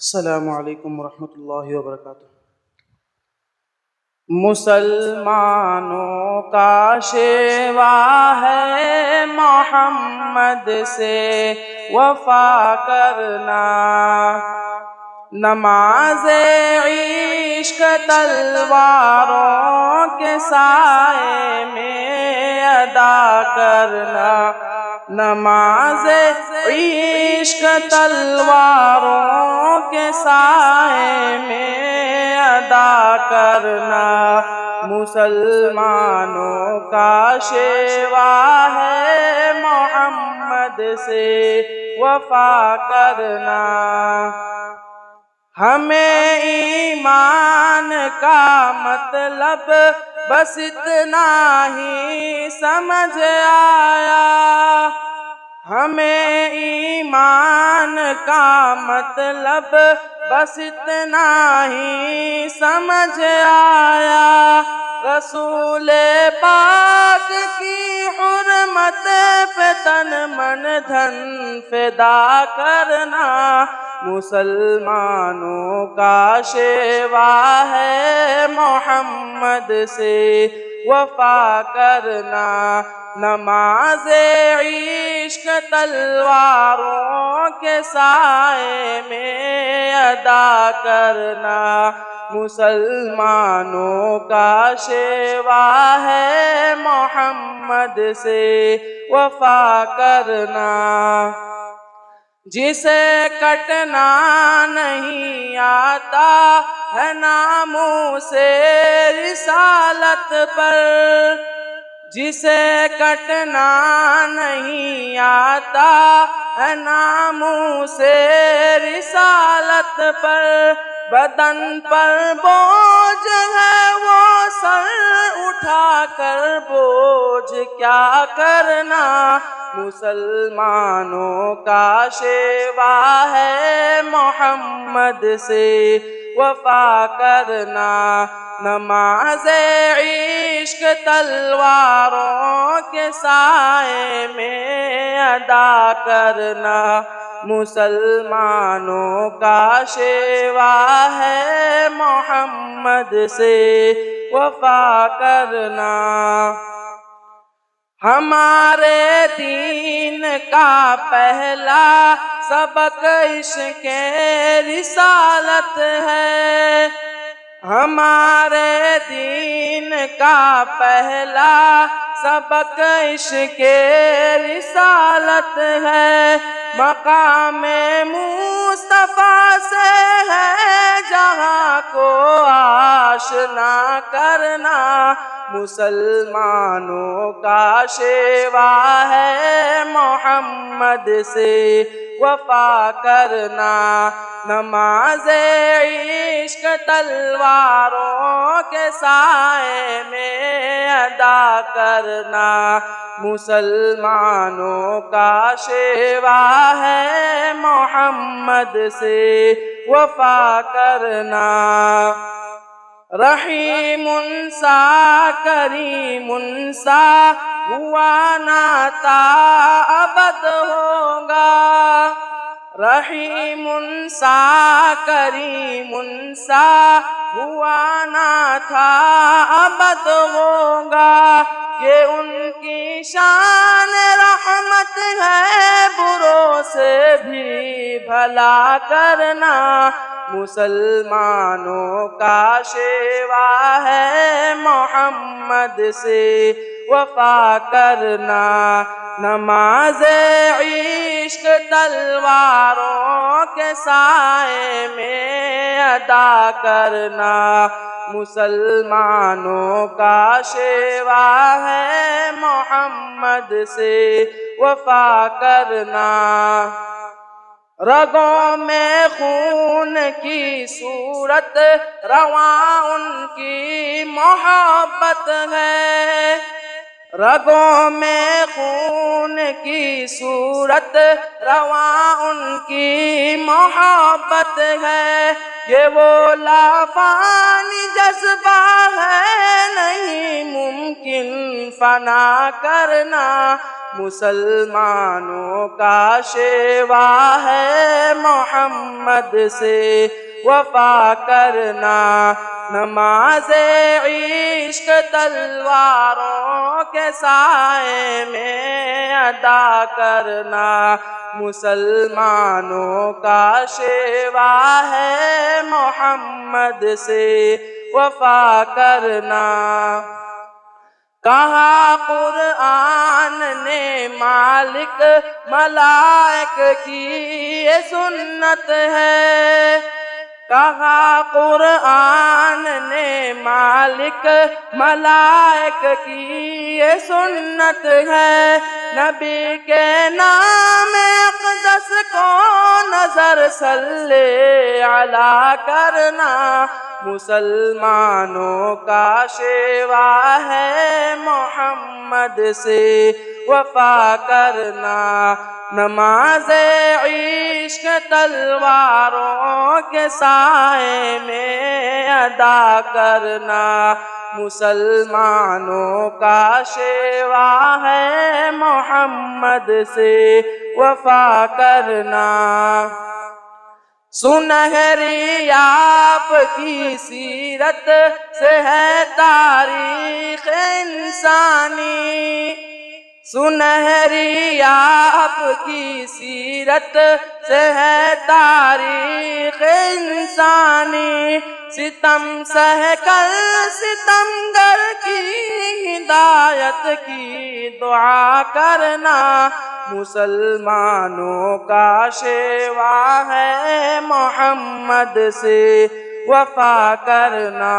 السلام علیکم ورحمۃ اللہ وبرکاتہ۔ مسلمانوں کا شیوا ہے محمد سے وفا کرنا، نماز عشق تلواروں کے سائے میں ادا کرنا، نماز عشق تلواروں کے سائے میں ادا کرنا، مسلمانوں کا شیوا ہے محمد سے وفا کرنا۔ ہمیں ایمان کا مطلب بس اتنا ہی سمجھ آیا، ہمیں ایمان کا مطلب بس اتنا ہی سمجھ آیا، رسول پاک کی حرمت پہ تن من دھن فدا کرنا، مسلمانوں کا شیوا ہے محمد سے وفا کرنا، نماز عشق تلواروں کے سائے میں ادا کرنا، مسلمانوں کا شیوا ہے محمد سے وفا کرنا۔ جسے کٹنا نہیں آتا ہے ناموس رسالت پر، جسے کٹنا نہیں آتا ہے ناموس رسالت پر، بدن پر بوجھ ہے وہ سر اٹھا کر بوجھ کیا کرنا، مسلمانوں کا شیوا ہے محمد سے وفا کرنا، نماز عشق تلواروں کے سائے میں ادا کرنا، مسلمانوں کا شیوا ہے محمد سے وفا کرنا۔ ہمارے دین کا پہلا سبق عشق رسالت ہے، ہمارے دین کا پہلا سبق عشق رسالت ہے، مقام مصطفیٰ سے ہے جہاں کو آشنا کرنا، مسلمانوں کا شیوا ہے محمد سے وفا کرنا، نماز عشق تلواروں کے سائے میں ادا کرنا، مسلمانوں کا شیوا ہے محمد سے وفا کرنا۔ رحیم سا کریم سا ہوا ناتا ابد ہوگا، رحیم سا کریم سا ہوا نا تھا ابد ہوگا، یہ ان کی شان رحمت ہے بروں سے بھی بھلا کرنا، مسلمانوں کا شیوا ہے محمد سے وفا کرنا، نماز عشق تلواروں کے سائے میں ادا کرنا، مسلمانوں کا شیوا ہے محمد سے وفا کرنا۔ رگوں میں خون کی صورت رواں ان کی محبت ہے، رگوں میں خون کی صورت رواں ان کی محبت ہے، یہ وہ لافانی جذبہ ہے نہیں ممکن فنا کرنا، مسلمانوں کا شیوا ہے محمد سے وفا کرنا، نماز عشق تلواروں کے سائے میں ادا کرنا، مسلمانوں کا شیوا ہے محمد سے وفا کرنا۔ کہا قرآن نے مالک ملائک کی یہ سنت ہے، کہا قرآن نے مالک ملائک کی یہ سنت ہے، نبی کے نام اقدس کو نظر صلی علی کرنا، مسلمانوں کا شیوا ہے محمد سے وفا کرنا، نماز عشق تلواروں کے سائے میں ادا کرنا، مسلمانوں کا شیوا ہے محمد سے وفا کرنا۔ سنہری آپ کی سیرت سے ہے تاریخ انسانی، سنہری آپ کی سیرت سے ہے تاریخ انسانی، ستم سہ کر ستمگر کی ہدایت کی دعا کرنا، مسلمانوں کا شیوا ہے محمد سے وفا کرنا۔